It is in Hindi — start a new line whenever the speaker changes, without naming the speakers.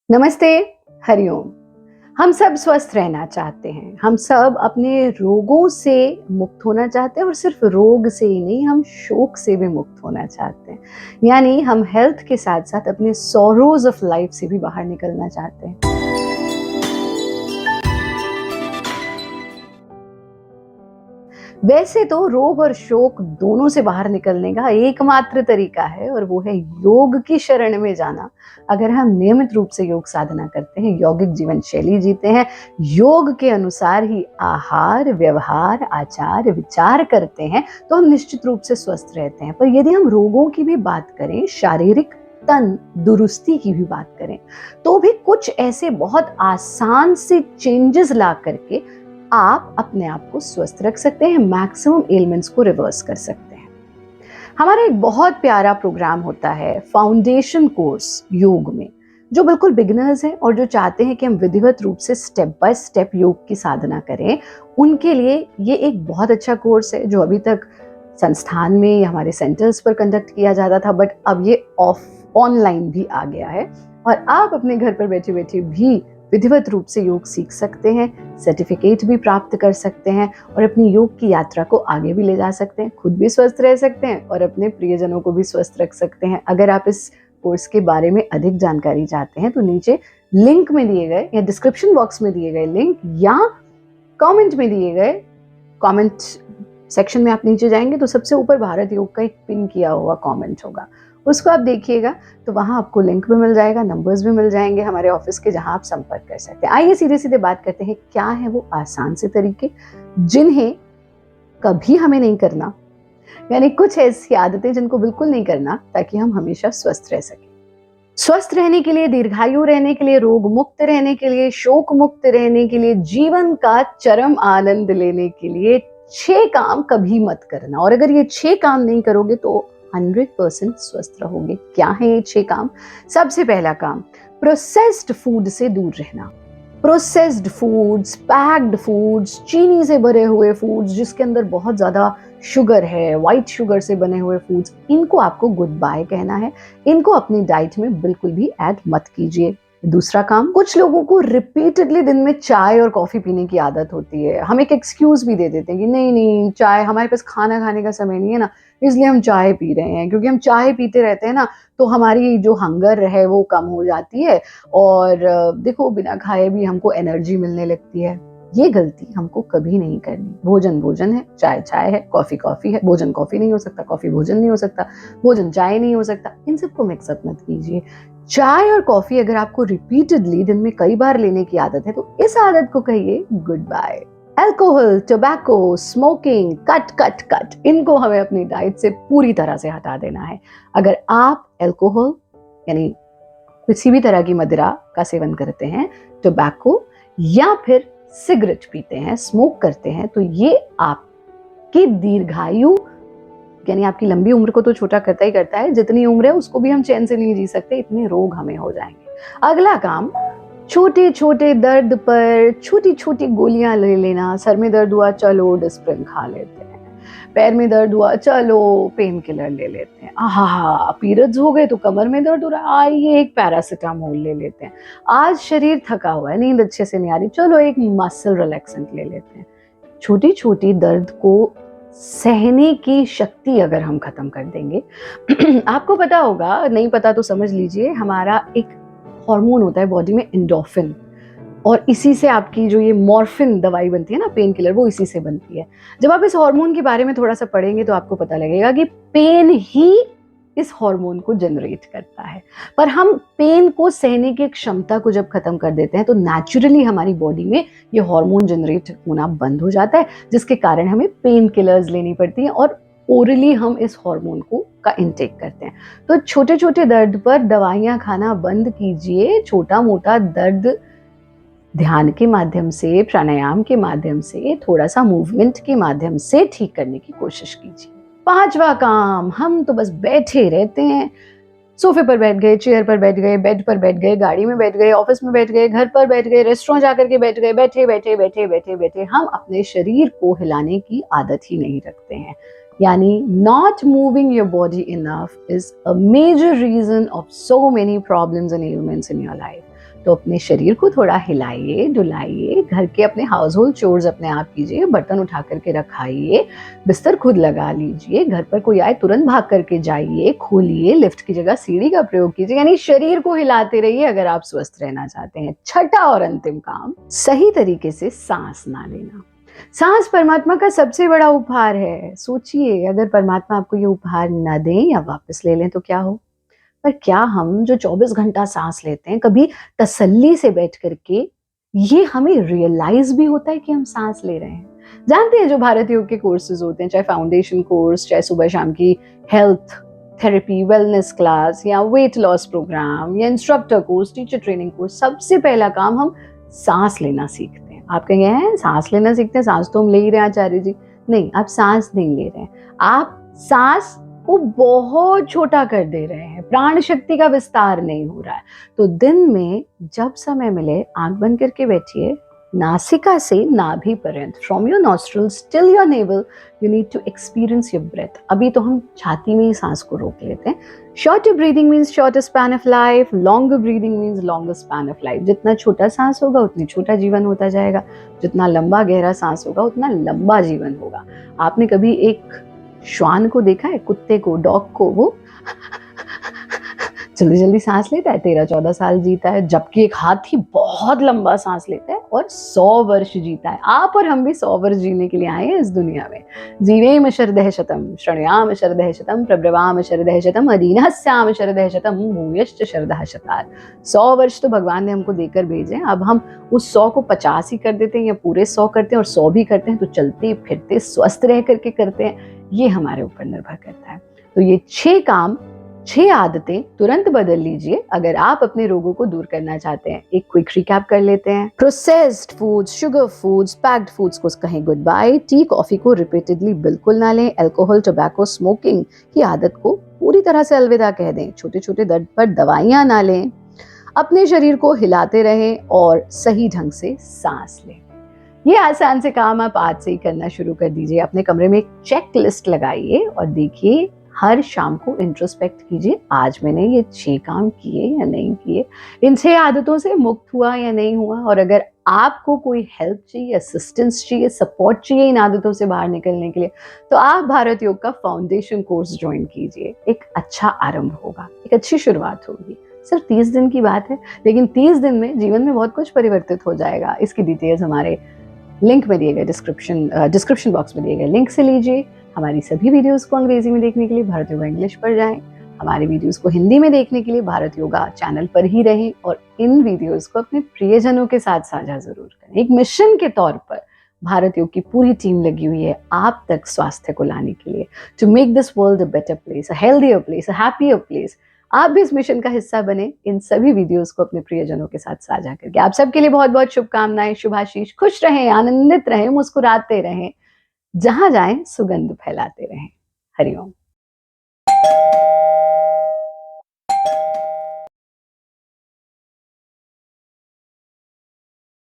नमस्ते, हरिओम। हम सब स्वस्थ रहना चाहते हैं। हम सब अपने रोगों से मुक्त होना चाहते हैं और सिर्फ रोग से ही नहीं, हम शोक से भी मुक्त होना चाहते हैं। यानी हम हेल्थ के साथ-साथ अपने सॉरोज ऑफ लाइफ से भी बाहर निकलना चाहते हैं। वैसे तो रोग और शोक दोनों से बाहर निकलने का एकमात्र तरीका है और वो है योग की शरण में जाना। अगर हम नियमित रूप से योग साधना करते हैं, यौगिक जीवन शैली जीते हैं, योग के अनुसार ही आहार, व्यवहार, आचार, विचार करते हैं, तो हम निश्चित रूप से स्वस्थ रहते हैं। पर यदि हम रोगों की भी बात करें, शारीरिक तन दुरुस्ती की भी बात करें, तो भी कुछ ऐसे बहुत आसान से चेंजेस ला करके आप अपने आप को स्वस्थ रख सकते हैं, मैक्सिमम एलिमेंट्स को रिवर्स कर सकते हैं। हमारा एक बहुत प्यारा प्रोग्राम होता है फाउंडेशन कोर्स योग में, जो बिल्कुल बिगिनर्स हैं और जो चाहते हैं कि हम विधिवत रूप से स्टेप बाय स्टेप योग की साधना करें, उनके लिए ये एक बहुत अच्छा कोर्स है जो अभी तक संस्थान में या हमारे सेंटर्स पर कंडक्ट किया जाता था, बट अब ये ऑनलाइन भी आ गया है और आप अपने घर पर बैठे बैठे भी विधिवत रूप से योग सीख सकते हैं, सर्टिफिकेट भी प्राप्त कर सकते हैं और अपनी योग की यात्रा को आगे भी ले जा सकते हैं, खुद भी स्वस्थ रह सकते हैं और अपने प्रियजनों को भी स्वस्थ रख सकते हैं। अगर आप इस कोर्स के बारे में अधिक जानकारी चाहते हैं तो नीचे लिंक में दिए गए या डिस्क्रिप्शन बॉक्स में दिए गए लिंक या कमेंट में दिए गए कमेंट सेक्शन में आप नीचे जाएंगे तो सबसे ऊपर भारत योग का एक पिन किया हुआ कमेंट होगा, उसको आप देखिएगा तो वहाँ आपको लिंक भी मिल जाएगा, नंबर्स भी मिल जाएंगे हमारे ऑफिस के, जहाँ आप संपर्क कर सकते हैं। आइए सीधे सीधे बात करते हैं, क्या है वो आसान से तरीके जिन्हें कभी हमें नहीं करना, यानी कुछ ऐसी आदतें जिनको बिल्कुल नहीं करना ताकि हम हमेशा स्वस्थ रह सकें। स्वस्थ रहने के लिए, दीर्घायु रहने के लिए, रोग मुक्त रहने के लिए, शोक मुक्त रहने के लिए, जीवन का चरम आनंद लेने के लिए 6 काम कभी मत करना। और अगर ये 6 काम नहीं करोगे तो 100% स्वस्थ रहोगे। क्या है ये 6 काम? सबसे पहला काम, प्रोसेस्ड फूड से दूर रहना। प्रोसेस्ड फूड्स, पैक्ड फूड्स, चीनी से भरे हुए फूड्स जिसके अंदर बहुत ज्यादा शुगर है, व्हाइट शुगर से बने हुए फूड्स, इनको आपको गुड बाय कहना है। इनको अपनी डाइट में बिल्कुल भी ऐड मत कीजिए। दूसरा काम, कुछ लोगों को रिपीटेडली दिन में चाय और कॉफी पीने की आदत होती है। हम एक एक्सक्यूज भी दे देते हैं कि नहीं नहीं, चाय, हमारे पास खाना खाने का समय नहीं है ना, इसलिए हम चाय पी रहे हैं। क्योंकि हम चाय पीते रहते हैं ना तो हमारी जो हंगर है वो कम हो जाती है और देखो बिना खाए भी हमको एनर्जी मिलने लगती है। ये गलती हमको कभी नहीं करनी। भोजन भोजन है, चाय चाय है, कॉफी कॉफी है। भोजन कॉफी नहीं हो सकता, कॉफी भोजन नहीं हो सकता, भोजन चाय नहीं हो सकता। इन सबको मिक्सअप मत कीजिए। चाय और कॉफी अगर आपको रिपीटेडली दिन में कई बार लेने की आदत है तो इस आदत को कहिए good bye. Alcohol, tobacco, smoking, cut cut cut, इनको हमें अपनी डाइट से पूरी तरह से हटा देना है। अगर आप अल्कोहल यानी किसी भी तरह की मदिरा का सेवन करते हैं, टोबैको या फिर सिगरेट पीते हैं, स्मोक करते हैं, तो ये आपकी दीर्घायु यानी आपकी लंबी उम्र को तो छोटा करता ही करता है, जितनी उम्र है उसको भी हम चैन से नहीं जी सकते, इतने रोग हमें हो जाएंगे। अगला काम, छोटे छोटे दर्द पर छोटी छोटी गोलियां ले लेना। सर में दर्द हुआ, चलो डिस्प्रिन खा लेते हैं। पैर में दर्द हुआ, चलो पेन किलर ले लेते हैं। आहा, पीरियड्स हो गए तो कमर में दर्द हो रहा है, आइए एक पैरासिटामोल ले लेते हैं। आज शरीर थका हुआ है, नींद अच्छे से नहीं आ रही, चलो एक मसल रिलैक्सेंट ले लेते हैं। छोटी छोटी दर्द को सहने की शक्ति अगर हम खत्म कर देंगे आपको पता होगा, नहीं पता तो समझ लीजिए, हमारा एक हार्मोन होता है बॉडी में, एंडोर्फिन, और इसी से आपकी जो ये मॉर्फिन दवाई बनती है ना, पेन किलर, वो इसी से बनती है। जब आप इस हार्मोन के बारे में थोड़ा सा पढ़ेंगे तो आपको पता लगेगा कि पेन ही इस हार्मोन को जनरेट करता है। पर हम पेन को सहने की क्षमता को जब खत्म कर देते हैं तो नेचुरली हमारी बॉडी में ये हार्मोन जनरेट होना बंद हो जाता है, जिसके कारण हमें पेन किलर्स लेनी पड़ती हैं और ओरली हम इस हार्मोन को का इंटेक करते हैं। तो छोटे छोटे दर्द पर दवाइयां खाना बंद कीजिए। छोटा मोटा दर्द ध्यान के माध्यम से, प्राणायाम के माध्यम से, थोड़ा सा मूवमेंट के माध्यम से ठीक करने की कोशिश कीजिए। 5वां काम, हम तो बस बैठे रहते हैं, सोफे पर बैठ गए, चेयर पर बैठ गए, बेड पर बैठ गए, गाड़ी में बैठ गए, ऑफिस में बैठ गए, घर पर बैठ गए, रेस्टोरेंट जाकर के बैठ गए, बैठे बैठे बैठे बैठे बैठे बैठे हम अपने शरीर को हिलाने की आदत ही नहीं रखते हैं। यानी not moving your body enough is a major reason of so many problems and elements in your life. तो अपने शरीर को थोड़ा हिलाइए, डुलाइए, घर के अपने हाउस होल्ड चोर्स अपने आप कीजिए, बर्तन उठा करके रखाइए, बिस्तर खुद लगा लीजिए, घर पर कोई आए तुरंत भाग करके जाइए, खोलिए, लिफ्ट की जगह सीढ़ी का प्रयोग कीजिए, यानी शरीर को हिलाते रहिए अगर आप स्वस्थ रहना चाहते हैं। छठा और अंतिम काम, सही तरीके से सांस ना लेना। सांस परमात्मा का सबसे बड़ा उपहार है। सोचिए, अगर परमात्मा आपको ये उपहार न दें या वापस ले लें तो क्या हो। पर क्या हम जो 24 घंटा सांस लेते हैं, कभी तसल्ली से बैठ करके ये हमें रियलाइज भी होता है कि हम सांस ले रहे हैं? जानते हैं जो भारत योग के कोर्सेज होते हैं, चाहे फाउंडेशन कोर्स, चाहे सुबह शाम की हेल्थ थेरेपी, वेलनेस क्लास या वेट लॉस प्रोग्राम या instructor course, teacher training course, सबसे पहला काम हम सांस लेना सीखते हैं। आप कहेंगे हैं सांस लेना सीखते हैं, सांस तो हम ले ही रहे हैं आचार्य जी। नहीं, आप सांस नहीं ले रहे हैं, आप सांस को बहुत छोटा कर दे रहे हैं, प्राण शक्ति का विस्तार नहीं हो रहा है। तो दिन में जब समय मिले आंख बंद करके बैठिए, नासिका से नाभि पर्यंत, from your nostrils till your navel, you need to experience your breath. अभी तो हम छाती में ही सांस को रोक लेते हैं। Shorter breathing means shorter span of life, longer breathing means longer span of life. जितना छोटा सांस होगा उतनी छोटा जीवन होता जाएगा, जितना लंबा गहरा सांस होगा उतना लंबा जीवन होगा। आपने कभी एक श्वान को देखा है, कुत्ते को, डॉग को? वो जल्दी जल्दी सांस लेता है, 13-14 साल जीता है, जबकि एक हाथी बहुत लंबा सांस लेता है और 100 वर्ष जीता है। आप और हम भी 100 वर्ष जीने के लिए आए हैं इस दुनिया में। जीवेम शरदः शतम्, शृणुयाम शरदः शतम्, प्रब्रवाम शरदः शतम्, अदीनहस्याम शरदः शतम्, भूयश्च शरदः शतात्। 100 वर्ष तो भगवान ने हमको देकर भेजे। अब हम उस 100 को 50 ही कर देते हैं या पूरे 100 करते हैं, और 100 भी करते हैं तो चलते फिरते स्वस्थ रह करके करते हैं, ये हमारे ऊपर निर्भर करता है। तो ये 6 काम, 6 आदतें तुरंत बदल लीजिए अगर आप अपने रोगों को दूर करना चाहते हैं। एक क्विक रिकैप कर लेते हैं। Processed foods, sugar foods, packed foods को कहें गुड बाय। टी कॉफी को रिपीटेडली बिल्कुल ना लें। अल्कोहल, टोबैको, स्मोकिंग की आदत को पूरी तरह से अलविदा कह दें। छोटे छोटे दर्द पर दवाइयां ना लें। अपने शरीर को हिलाते रहें और सही ढंग से सांस लें। ये आसान से काम आप आज से ही करना शुरू कर दीजिए। अपने कमरे में एक चेक लिस्ट लगाइए और देखिए, हर शाम को इंट्रोस्पेक्ट कीजिए, आज मैंने ये 6 काम किए या नहीं किए, इन 6 आदतों से मुक्त हुआ या नहीं हुआ। और अगर आपको कोई हेल्प चाहिए, असिस्टेंस चाहिए, सपोर्ट चाहिए इन आदतों से बाहर निकलने के लिए, तो आप भारत योग का फाउंडेशन कोर्स ज्वाइन कीजिए। एक अच्छा आरंभ होगा, एक अच्छी शुरुआत होगी। सिर्फ 30 दिन की बात है, लेकिन 30 दिन में जीवन में बहुत कुछ परिवर्तित हो जाएगा। इसकी डिटेल्स हमारे लिंक में दिए गए डिस्क्रिप्शन बॉक्स में दिए गए लिंक से लीजिए। हमारी सभी वीडियोस को अंग्रेजी में देखने के लिए भारत योगा इंग्लिश पर जाएं। हमारे वीडियोस को हिंदी में देखने के लिए भारत योगा चैनल पर ही रहें और इन वीडियोस को अपने प्रियजनों के साथ साझा जरूर करें। एक मिशन के तौर पर भारत योग की पूरी टीम लगी हुई है आप तक स्वास्थ्य को लाने के लिए, to make this world a better place, a healthier place, a happier place. आप भी इस मिशन का हिस्सा बने इन सभी वीडियोस को अपने प्रियजनों के साथ साझा करके। आप सबके लिए बहुत बहुत शुभकामनाएं, शुभाशीष। खुश रहें, आनंदित रहें, मुस्कुराते रहें, जहां जाएं सुगंध फैलाते रहें। हरिओम।